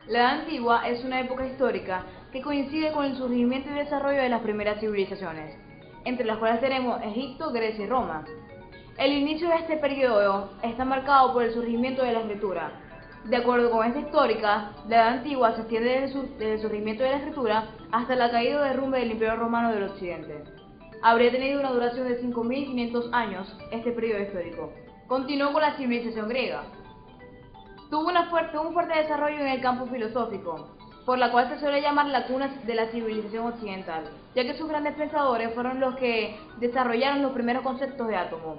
La Edad Antigua es una época histórica que coincide con el surgimiento y desarrollo de las primeras civilizaciones, entre las cuales tenemos Egipto, Grecia y Roma. El inicio de este periodo está marcado por el surgimiento de la escritura. De acuerdo con esta histórica, la Edad Antigua se extiende desde el surgimiento de la escritura hasta la caída o derrumbe del Imperio Romano del Occidente. Habría tenido una duración de 5.500 años este periodo histórico. Continuó con la civilización griega. Tuvo un fuerte desarrollo en el campo filosófico, por la cual se suele llamar la cuna de la civilización occidental, ya que sus grandes pensadores fueron los que desarrollaron los primeros conceptos de átomo.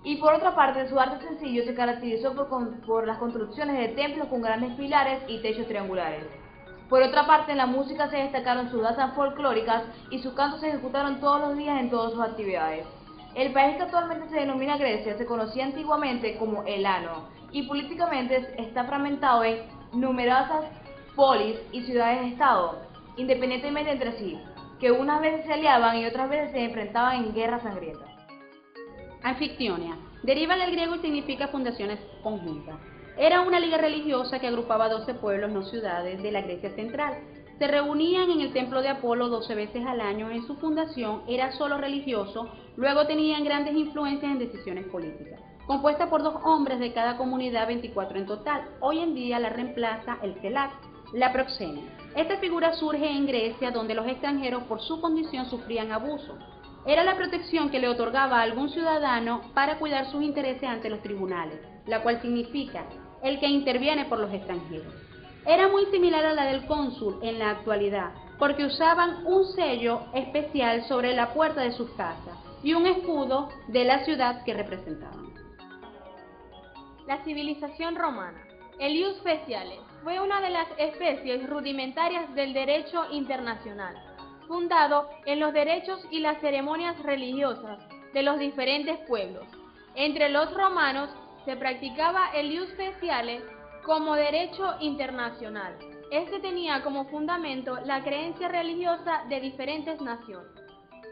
Y por otra parte, su arte sencillo se caracterizó por las construcciones de templos con grandes pilares y techos triangulares. Por otra parte, en la música se destacaron sus danzas folclóricas y sus cantos se ejecutaron todos los días en todas sus actividades. El país que actualmente se denomina Grecia se conocía antiguamente como Elano y políticamente está fragmentado en numerosas polis y ciudades-estado, independientemente entre sí, que unas veces se aliaban y otras veces se enfrentaban en guerras sangrientas. Anfictionia. Deriva del griego y significa fundaciones conjuntas. Era una liga religiosa que agrupaba 12 pueblos, no ciudades, de la Grecia central. Se reunían en el templo de Apolo 12 veces al año. En su fundación era solo religioso, luego tenían grandes influencias en decisiones políticas. Compuesta por 2 hombres de cada comunidad, 24 en total. Hoy en día la reemplaza el Celac, la proxenia. Esta figura surge en Grecia, donde los extranjeros por su condición sufrían abuso. Era la protección que le otorgaba a algún ciudadano para cuidar sus intereses ante los tribunales, la cual significa el que interviene por los extranjeros. Era muy similar a la del cónsul en la actualidad, porque usaban un sello especial sobre la puerta de sus casas y un escudo de la ciudad que representaban. La civilización romana. El ius speciale fue una de las especies rudimentarias del derecho internacional, fundado en los derechos y las ceremonias religiosas de los diferentes pueblos. Entre los romanos se practicaba el ius speciale como derecho internacional. Este tenía como fundamento la creencia religiosa de diferentes naciones.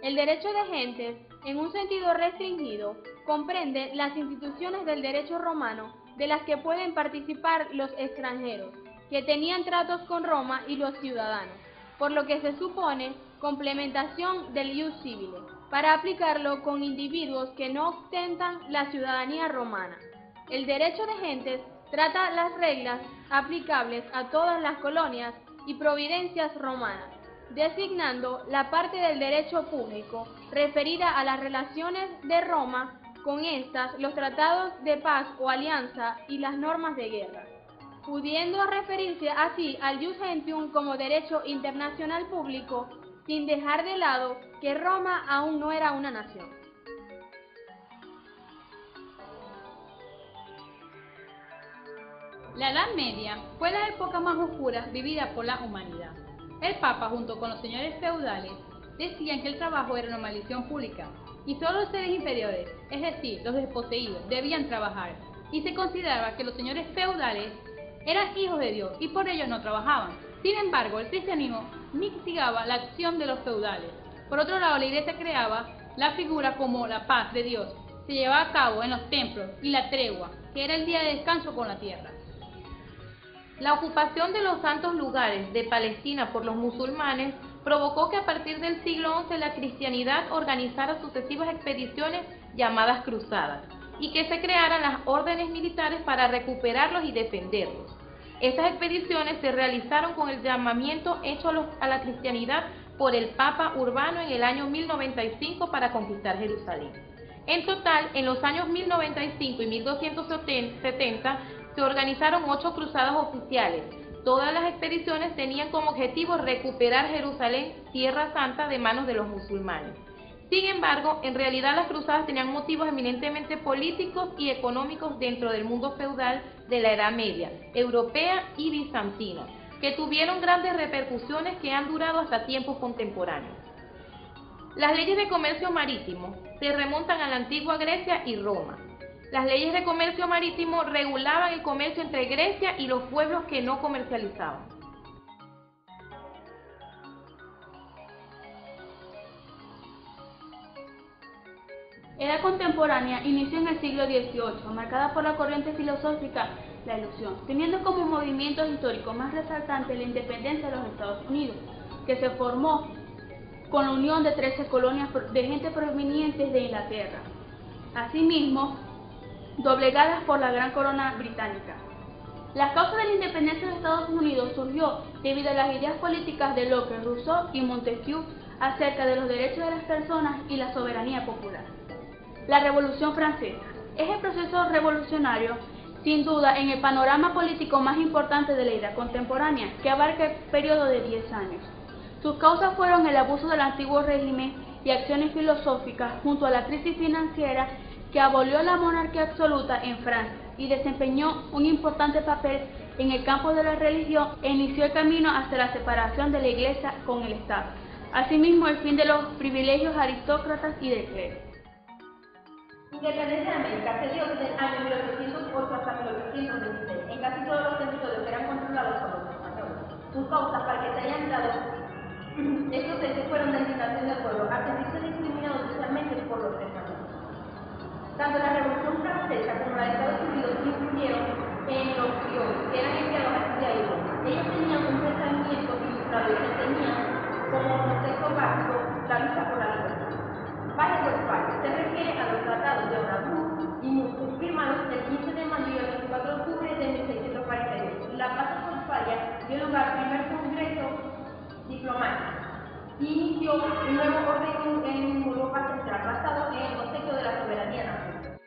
El derecho de gentes, en un sentido restringido, comprende las instituciones del derecho romano de las que pueden participar los extranjeros, que tenían tratos con Roma y los ciudadanos, por lo que se supone complementación del ius civile, para aplicarlo con individuos que no ostentan la ciudadanía romana. El derecho de gentes trata las reglas aplicables a todas las colonias y providencias romanas, designando la parte del derecho público referida a las relaciones de Roma con estas, los tratados de paz o alianza y las normas de guerra, pudiendo referirse así al ius gentium como derecho internacional público, sin dejar de lado que Roma aún no era una nación. La Edad Media fue la época más oscura vivida por la humanidad. El Papa, junto con los señores feudales, decían que el trabajo era una maldición pública y solo los seres inferiores, es decir, los desposeídos, debían trabajar, y se consideraba que los señores feudales eran hijos de Dios y por ello no trabajaban. Sin embargo, el cristianismo mitigaba la acción de los feudales. Por otro lado, la iglesia creaba la figura como la paz de Dios. Se llevaba a cabo en los templos y la tregua, que era el día de descanso con la tierra. La ocupación de los santos lugares de Palestina por los musulmanes provocó que a partir del siglo XI la cristianidad organizara sucesivas expediciones llamadas cruzadas y que se crearan las órdenes militares para recuperarlos y defenderlos. Estas expediciones se realizaron con el llamamiento hecho a la cristianidad por el Papa Urbano en el año 1095 para conquistar Jerusalén. En total, en los años 1095 y 1270 se organizaron 8 cruzadas oficiales. Todas las expediciones tenían como objetivo recuperar Jerusalén, Tierra Santa, de manos de los musulmanes. Sin embargo, en realidad las cruzadas tenían motivos eminentemente políticos y económicos dentro del mundo feudal de la Edad Media, europea y bizantina, que tuvieron grandes repercusiones que han durado hasta tiempos contemporáneos. Las leyes de comercio marítimo se remontan a la antigua Grecia y Roma. Las leyes de comercio marítimo regulaban el comercio entre Grecia y los pueblos que no comercializaban. Edad contemporánea inició en el siglo XVIII, marcada por la corriente filosófica la ilusión, teniendo como movimiento histórico más resaltante la independencia de los Estados Unidos, que se formó con la unión de 13 colonias de gente provenientes de Inglaterra, asimismo doblegadas por la gran corona británica. La causa de la independencia de Estados Unidos surgió debido a las ideas políticas de Locke, Rousseau y Montesquieu acerca de los derechos de las personas y la soberanía popular. La Revolución Francesa es el proceso revolucionario, sin duda, en el panorama político más importante de la edad contemporánea, que abarca el periodo de 10 años. Sus causas fueron el abuso del antiguo régimen y acciones filosóficas, junto a la crisis financiera que abolió la monarquía absoluta en Francia y desempeñó un importante papel en el campo de la religión e inició el camino hacia la separación de la Iglesia con el Estado. Asimismo, el fin de los privilegios aristócratas y del clero. La independencia de América se dio desde el año 1808 hasta 1816 en casi todos los territorios que eran controlados por los españoles. Sus causas para que se hayan dado estos hechos fueron la indignación del pueblo al sentirse discriminado socialmente por los españoles. Tanto la Revolución Francesa como la de Estados Unidos influyeron en los criollos, que eran enviados a estudiar Europa. Ellos tenían un pensamiento ilustrado y tenían como concepto básico la lucha por la libertad. Bajo los cuales se refiere a los tratados de Oranburg y Münster, firmados el 15 de mayo y el 24 de octubre de 1648. La paz de Westfalia dio lugar al primer congreso diplomático y inició un nuevo orden en Europa Central basado en el concepto de la soberanía nacional.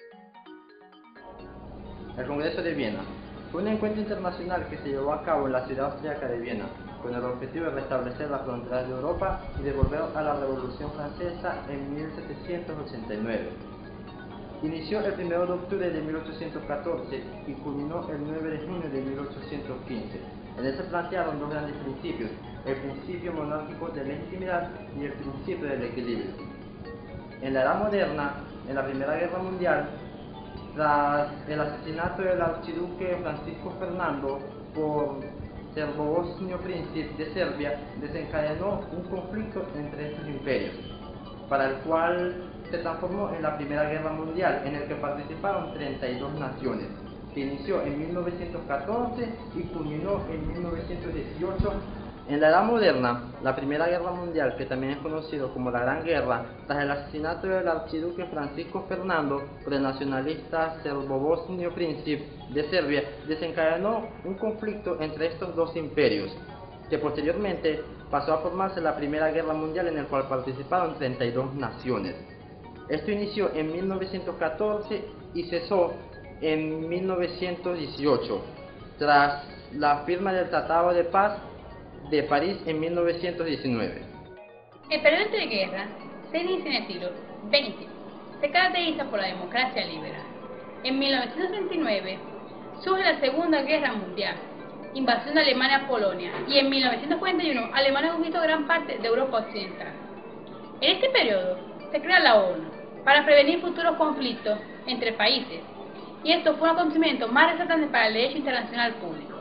El Congreso de Viena fue un encuentro internacional que se llevó a cabo en la ciudad austríaca de Viena, con el objetivo de restablecer las fronteras de Europa y de volver a la Revolución Francesa en 1789. Inició el 1 de octubre de 1814 y culminó el 9 de junio de 1815. En él se plantearon dos grandes principios: el principio monárquico de legitimidad y el principio del equilibrio. En la edad moderna, en la Primera Guerra Mundial, tras el asesinato del archiduque Francisco Fernando por Serbobosnio Príncipe de Serbia, desencadenó un conflicto entre estos imperios, para el cual se transformó en la Primera Guerra Mundial, en el que participaron 32 naciones, que inició en 1914 y culminó en 1918. En la Edad Moderna, la Primera Guerra Mundial, que también es conocido como la Gran Guerra, tras el asesinato del archiduque Francisco Fernando por el nacionalista Serbobosnio Príncipe de Serbia, desencadenó un conflicto entre estos dos imperios, que posteriormente pasó a formarse la Primera Guerra Mundial, en el cual participaron 32 naciones. Esto inició en 1914 y cesó en 1918, tras la firma del Tratado de Paz de París en 1919. El periodo entre guerras se inicia en el siglo XX. Se caracteriza por la democracia liberal. En 1939 surge la Segunda Guerra Mundial, invasión de Alemania a Polonia, y en 1941 Alemania conquistó gran parte de Europa Occidental. En este periodo se crea la ONU para prevenir futuros conflictos entre países, y esto fue un acontecimiento más resaltante para el derecho internacional público.